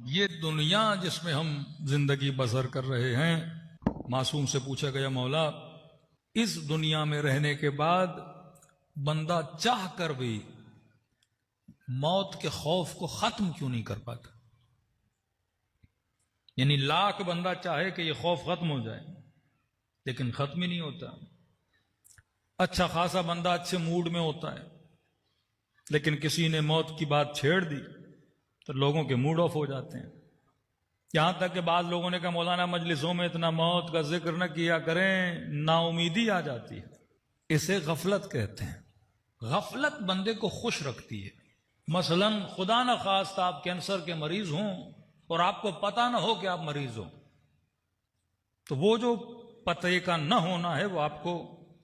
یہ دنیا جس میں ہم زندگی بسر کر رہے ہیں، معصوم سے پوچھا گیا مولا اس دنیا میں رہنے کے بعد بندہ چاہ کر بھی موت کے خوف کو ختم کیوں نہیں کر پاتا؟ یعنی لاکھ بندہ چاہے کہ یہ خوف ختم ہو جائے لیکن ختم ہی نہیں ہوتا۔ اچھا خاصا بندہ اچھے موڈ میں ہوتا ہے لیکن کسی نے موت کی بات چھیڑ دی تو لوگوں کے موڈ آف ہو جاتے ہیں، یہاں تک کہ بعض لوگوں نے کہا مولانا مجلسوں میں اتنا موت کا ذکر نہ کیا کریں، نا امیدی آ جاتی ہے۔ اسے غفلت کہتے ہیں۔ غفلت بندے کو خوش رکھتی ہے۔ مثلا خدا نہ خواستہ آپ کینسر کے مریض ہوں اور آپ کو پتہ نہ ہو کہ آپ مریض ہو، تو وہ جو پتہ کا نہ ہونا ہے وہ آپ کو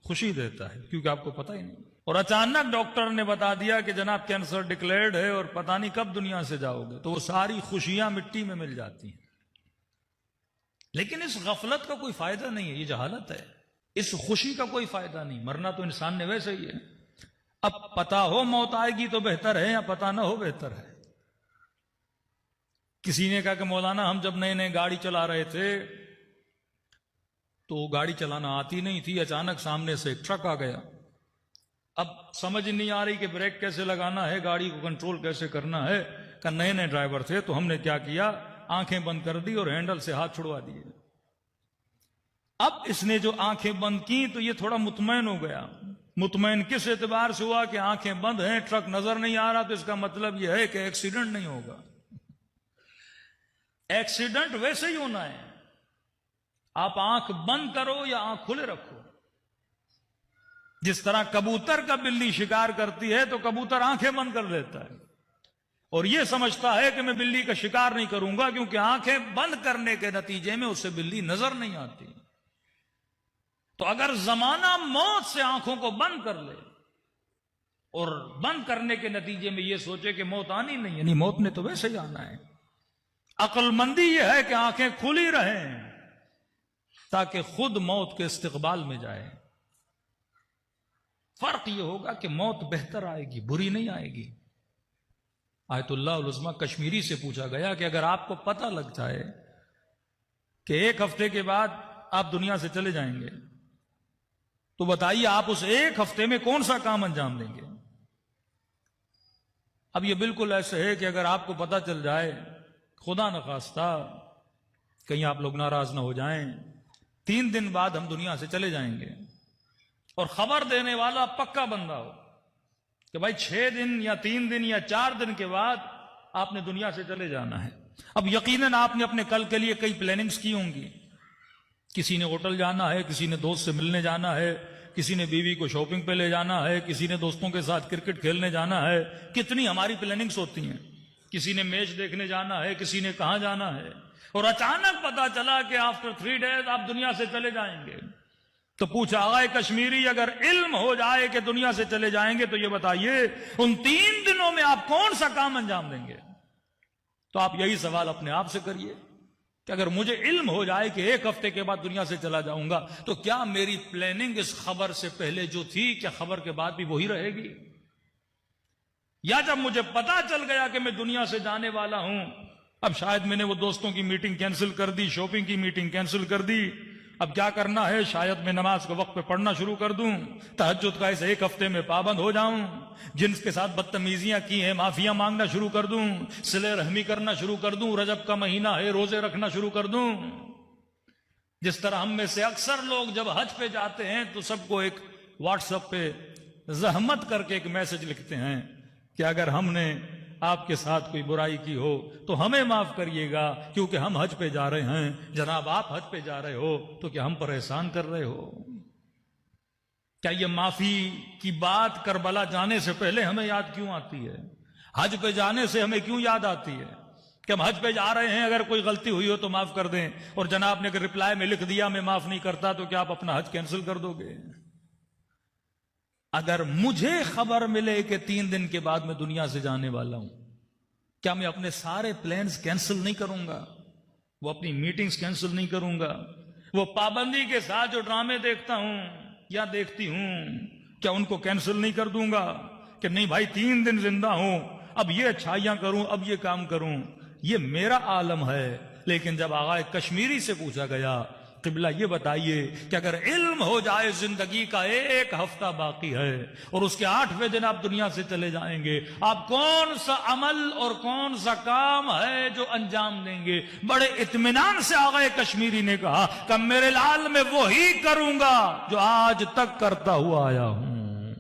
خوشی دیتا ہے کیونکہ آپ کو پتہ ہی نہیں، اور اچانک ڈاکٹر نے بتا دیا کہ جناب کینسر ڈکلیئرڈ ہے اور پتہ نہیں کب دنیا سے جاؤ گے، تو وہ ساری خوشیاں مٹی میں مل جاتی ہیں۔ لیکن اس غفلت کا کوئی فائدہ نہیں ہے، یہ جہالت ہے۔ اس خوشی کا کوئی فائدہ نہیں، مرنا تو انسان نے ویسے ہی ہے۔ اب پتہ ہو موت آئے گی تو بہتر ہے یا پتہ نہ ہو بہتر ہے۔ کسی نے کہا کہ مولانا ہم جب نئے نئے گاڑی چلا رہے تھے تو گاڑی چلانا آتی نہیں تھی، اچانک سامنے سے ایک ٹرک آ گیا، اب سمجھ نہیں آ رہی کہ بریک کیسے لگانا ہے، گاڑی کو کنٹرول کیسے کرنا ہے۔ کہ نئے نئے ڈرائیور تھے تو ہم نے کیا کیا، آنکھیں بند کر دی اور ہینڈل سے ہاتھ چھڑوا دیے۔ اب اس نے جو آنکھیں بند کی تو یہ تھوڑا مطمئن ہو گیا۔ مطمئن کس اعتبار سے ہوا کہ آنکھیں بند ہیں، ٹرک نظر نہیں آ رہا، تو اس کا مطلب یہ ہے کہ ایکسیڈنٹ نہیں ہوگا۔ ایکسیڈنٹ ویسے ہی ہونا ہے، آپ آنکھ بند کرو یا آنکھ کھلے رکھو۔ جس طرح کبوتر کا بلی شکار کرتی ہے تو کبوتر آنکھیں بند کر لیتا ہے اور یہ سمجھتا ہے کہ میں بلی کا شکار نہیں کروں گا کیونکہ آنکھیں بند کرنے کے نتیجے میں اسے بلی نظر نہیں آتی۔ تو اگر زمانہ موت سے آنکھوں کو بند کر لے اور بند کرنے کے نتیجے میں یہ سوچے کہ موت آنی نہیں، یعنی موت نے تو ویسے ہی آنا ہے، عقل مندی یہ ہے کہ آنکھیں کھلی رہیں تاکہ خود موت کے استقبال میں جائے۔ فرق یہ ہوگا کہ موت بہتر آئے گی، بری نہیں آئے گی۔ آیت اللہ العظمیٰ کشمیری سے پوچھا گیا کہ اگر آپ کو پتہ لگ جائے کہ ایک ہفتے کے بعد آپ دنیا سے چلے جائیں گے تو بتائیے آپ اس ایک ہفتے میں کون سا کام انجام دیں گے؟ اب یہ بالکل ایسے ہے کہ اگر آپ کو پتہ چل جائے، خدا نخواستہ کہیں آپ لوگ ناراض نہ ہو جائیں، 3 دن بعد ہم دنیا سے چلے جائیں گے، اور خبر دینے والا پکا بندہ ہو کہ بھائی 6 دن یا 3 دن یا 4 دن کے بعد آپ نے دنیا سے چلے جانا ہے۔ اب یقیناً آپ نے اپنے کل کے لیے کئی پلاننگز کی ہوں گی، کسی نے ہوٹل جانا ہے، کسی نے دوست سے ملنے جانا ہے، کسی نے بیوی کو شاپنگ پہ لے جانا ہے، کسی نے دوستوں کے ساتھ کرکٹ کھیلنے جانا ہے، کتنی ہماری پلاننگز ہوتی ہیں، کسی نے میچ دیکھنے جانا ہے، کسی نے کہاں جانا ہے، اور اچانک پتا چلا کہ آفٹر 3 days آپ دنیا سے چلے جائیں گے۔ تو پوچھا آغا کشمیری اگر علم ہو جائے کہ دنیا سے چلے جائیں گے تو یہ بتائیے ان 3 دنوں میں آپ کون سا کام انجام دیں گے؟ تو آپ یہی سوال اپنے آپ سے کریے کہ اگر مجھے علم ہو جائے کہ 1 ہفتے کے بعد دنیا سے چلا جاؤں گا تو کیا میری پلاننگ اس خبر سے پہلے جو تھی کیا خبر کے بعد بھی وہی رہے گی؟ یا جب مجھے پتا چل گیا کہ میں دنیا سے جانے والا ہوں، اب شاید میں نے وہ دوستوں کی میٹنگ کینسل کر دی، شاپنگ کی میٹنگ کینسل کر دی، اب کیا کرنا ہے، شاید میں نماز کو وقت پہ پڑھنا شروع کر دوں، تہجد کا اس 1 ہفتے میں پابند ہو جاؤں، جنس کے ساتھ بدتمیزیاں کی ہیں معافیاں مانگنا شروع کر دوں، صلہ رحمی کرنا شروع کر دوں، رجب کا مہینہ ہے روزے رکھنا شروع کر دوں۔ جس طرح ہم میں سے اکثر لوگ جب حج پہ جاتے ہیں تو سب کو ایک واٹس ایپ پہ زحمت کر کے ایک میسج لکھتے ہیں کہ اگر ہم نے آپ کے ساتھ کوئی برائی کی ہو تو ہمیں معاف کریے گا کیونکہ ہم حج پہ جا رہے ہیں۔ جناب آپ حج پہ جا رہے ہو تو کیا ہم پر احسان کر رہے ہو؟ کیا یہ معافی کی بات کربلا جانے سے پہلے ہمیں یاد کیوں آتی ہے؟ حج پہ جانے سے ہمیں کیوں یاد آتی ہے کہ ہم حج پہ جا رہے ہیں، اگر کوئی غلطی ہوئی ہو تو معاف کر دیں، اور جناب نے اگر رپلائی میں لکھ دیا میں معاف نہیں کرتا تو کیا آپ اپنا حج کینسل کر دو گے؟ اگر مجھے خبر ملے کہ 3 دن کے بعد میں دنیا سے جانے والا ہوں، کیا میں اپنے سارے پلانز کینسل نہیں کروں گا؟ وہ اپنی میٹنگز کینسل نہیں کروں گا؟ وہ پابندی کے ساتھ جو ڈرامے دیکھتا ہوں یا دیکھتی ہوں کیا ان کو کینسل نہیں کر دوں گا کہ نہیں بھائی 3 دن زندہ ہوں، اب یہ اچھائیاں کروں، اب یہ کام کروں؟ یہ میرا عالم ہے. لیکن جب آغا کشمیری سے پوچھا گیا قبلہ یہ بتائیے کہ اگر علم ہو جائے زندگی کا 1 ہفتہ باقی ہے اور اس کے 8ویں دن آپ دنیا سے چلے جائیں گے، آپ کون سا عمل اور کون سا کام ہے جو انجام دیں گے؟ بڑے اطمینان سے آغا کشمیری نے کہا کہ میرے لال میں وہی کروں گا جو آج تک کرتا ہوا آیا ہوں.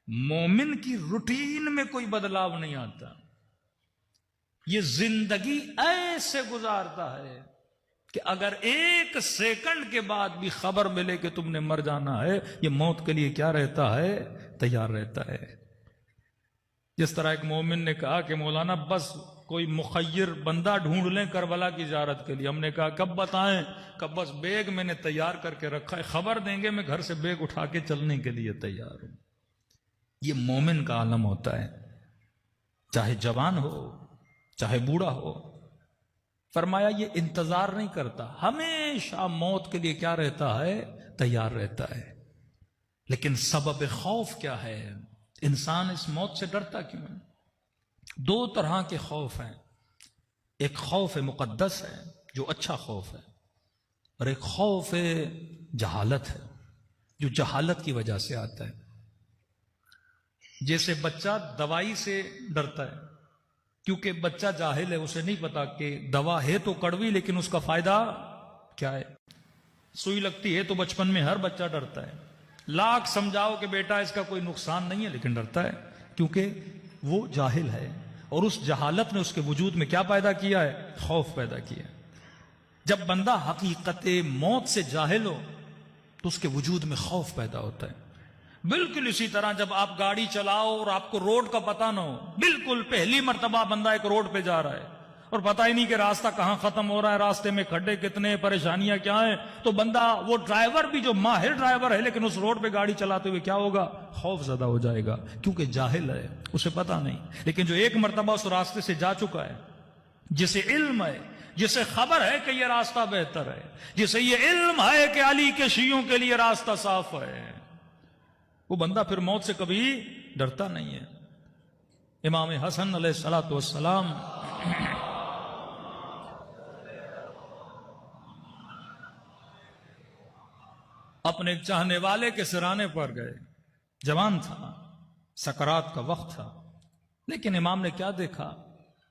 مومن کی روٹین میں کوئی بدلاؤ نہیں آتا. یہ زندگی ایسے گزارتا ہے کہ اگر 1 سیکنڈ کے بعد بھی خبر ملے کہ تم نے مر جانا ہے، یہ موت کے لیے کیا رہتا ہے؟ تیار رہتا ہے. جس طرح ایک مومن نے کہا کہ مولانا بس کوئی مخیر بندہ ڈھونڈ لیں کربلا کی زیارت کے لیے. ہم نے کہا کب بتائیں؟ کب بس بیگ میں نے تیار کر کے رکھا ہے، خبر دیں گے میں گھر سے بیگ اٹھا کے چلنے کے لیے تیار ہوں. یہ مومن کا عالم ہوتا ہے، چاہے جوان ہو چاہے بوڑھا ہو. فرمایا یہ انتظار نہیں کرتا، ہمیشہ موت کے لیے کیا رہتا ہے؟ تیار رہتا ہے. لیکن سبب خوف کیا ہے؟ انسان اس موت سے ڈرتا کیوں ہے؟ 2 طرح کے خوف ہیں. ایک خوف مقدس ہے جو اچھا خوف ہے، اور ایک خوف جہالت ہے جو جہالت کی وجہ سے آتا ہے. جیسے بچہ دوائی سے ڈرتا ہے کیونکہ بچہ جاہل ہے، اسے نہیں پتا کہ دوا ہے تو کڑوی لیکن اس کا فائدہ کیا ہے. سوئی لگتی ہے تو بچپن میں ہر بچہ ڈرتا ہے، لاکھ سمجھاؤ کہ بیٹا اس کا کوئی نقصان نہیں ہے لیکن ڈرتا ہے کیونکہ وہ جاہل ہے. اور اس جہالت نے اس کے وجود میں کیا پیدا کیا ہے؟ خوف پیدا کیا. جب بندہ حقیقت موت سے جاہل ہو تو اس کے وجود میں خوف پیدا ہوتا ہے. بالکل اسی طرح جب آپ گاڑی چلاؤ اور آپ کو روڈ کا پتہ نہ ہو، بالکل پہلی مرتبہ بندہ ایک روڈ پہ جا رہا ہے اور پتہ ہی نہیں کہ راستہ کہاں ختم ہو رہا ہے، راستے میں کھڈے کتنے، پریشانیاں کیا ہیں، تو بندہ وہ ڈرائیور بھی جو ماہر ڈرائیور ہے لیکن اس روڈ پہ گاڑی چلاتے ہوئے کیا ہوگا؟ خوف زدہ ہو جائے گا کیونکہ جاہل ہے، اسے پتہ نہیں. لیکن جو ایک مرتبہ اس راستے سے جا چکا ہے، جسے علم ہے، جسے خبر ہے کہ یہ راستہ بہتر ہے، جسے یہ علم ہے کہ علی کے شیعوں کے لیے راستہ صاف ہے، وہ بندہ پھر موت سے کبھی ڈرتا نہیں ہے. امام حسن علیہ الصلوۃ والسلام اپنے ایک چاہنے والے کے سرانے پر گئے. جوان تھا، سکرات کا وقت تھا، لیکن امام نے کیا دیکھا؟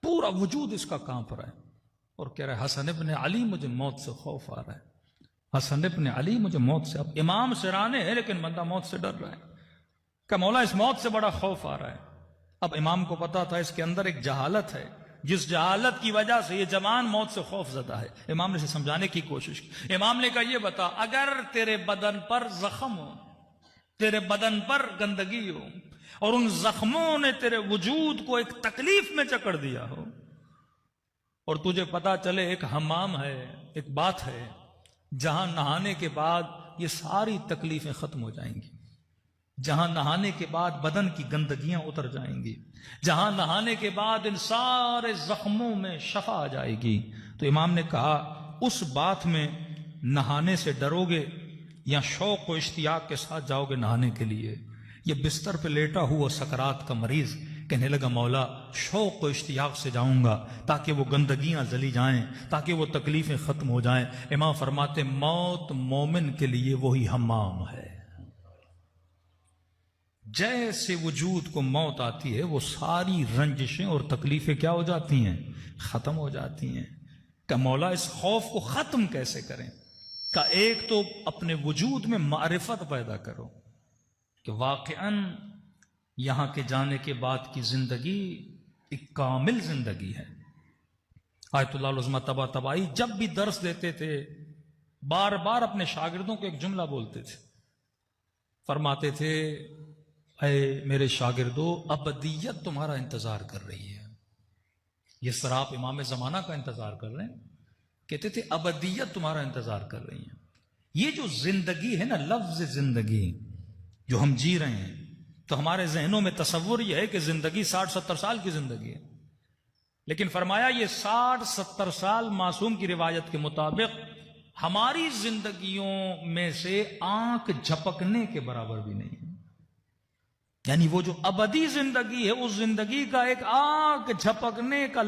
پورا وجود اس کا کانپ رہا ہے اور کہہ رہا ہے حسن ابن علی مجھے موت سے خوف آ رہا ہے، حسن ابن علی مجھے موت سے. اب امام سرانے ہے لیکن بندہ موت سے ڈر رہا ہے کہ مولا اس موت سے بڑا خوف آ رہا ہے. اب امام کو پتا تھا اس کے اندر ایک جہالت ہے، جس جہالت کی وجہ سے یہ جوان موت سے خوف زدہ ہے. امام نے اسے سمجھانے کی کوشش کی. امام نے کہا یہ بتا، اگر تیرے بدن پر زخم ہو، تیرے بدن پر گندگی ہو اور ان زخموں نے تیرے وجود کو ایک تکلیف میں جکڑ دیا ہو اور تجھے پتا چلے ایک حمام ہے، ایک بات ہے جہاں نہانے کے بعد یہ ساری تکلیفیں ختم ہو جائیں گی، جہاں نہانے کے بعد بدن کی گندگیاں اتر جائیں گی، جہاں نہانے کے بعد ان سارے زخموں میں شفا آ جائے گی، تو امام نے کہا اس بات میں نہانے سے ڈرو گے یا شوق و اشتیاق کے ساتھ جاؤ گے نہانے کے لیے؟ یہ بستر پہ لیٹا ہوا سکرات کا مریض کہنے لگا مولا شوق و اشتیاق سے جاؤں گا تاکہ وہ گندگیاں جلی جائیں، تاکہ وہ تکلیفیں ختم ہو جائیں. امام فرماتے موت مومن کے لیے وہی حمام ہے. جیسے وجود کو موت آتی ہے وہ ساری رنجشیں اور تکلیفیں کیا ہو جاتی ہیں؟ ختم ہو جاتی ہیں. کہ مولا اس خوف کو ختم کیسے کریں؟ کہ ایک تو اپنے وجود میں معرفت پیدا کرو کہ واقعاً یہاں کے جانے کے بعد کی زندگی ایک کامل زندگی ہے. آیت اللہ العظمہ طباطبائی جب بھی درس دیتے تھے بار بار اپنے شاگردوں کو ایک جملہ بولتے تھے، فرماتے تھے اے میرے شاگردو ابدیت تمہارا انتظار کر رہی ہے. یہ سراپ امام زمانہ کا انتظار کر رہے ہیں، کہتے تھے ابدیت تمہارا انتظار کر رہی ہے. یہ جو زندگی ہے نا، لفظ زندگی جو ہم جی رہے ہیں، تو ہمارے ذہنوں میں تصور یہ ہے کہ زندگی 60-70 سال کی زندگی ہے، لیکن فرمایا یہ 60-70 سال معصوم کی روایت کے مطابق ہماری زندگیوں میں سے آنکھ جھپکنے کے برابر بھی نہیں ہے. یعنی وہ جو ابدی زندگی ہے اس زندگی کا ایک آنکھ جھپکنے کا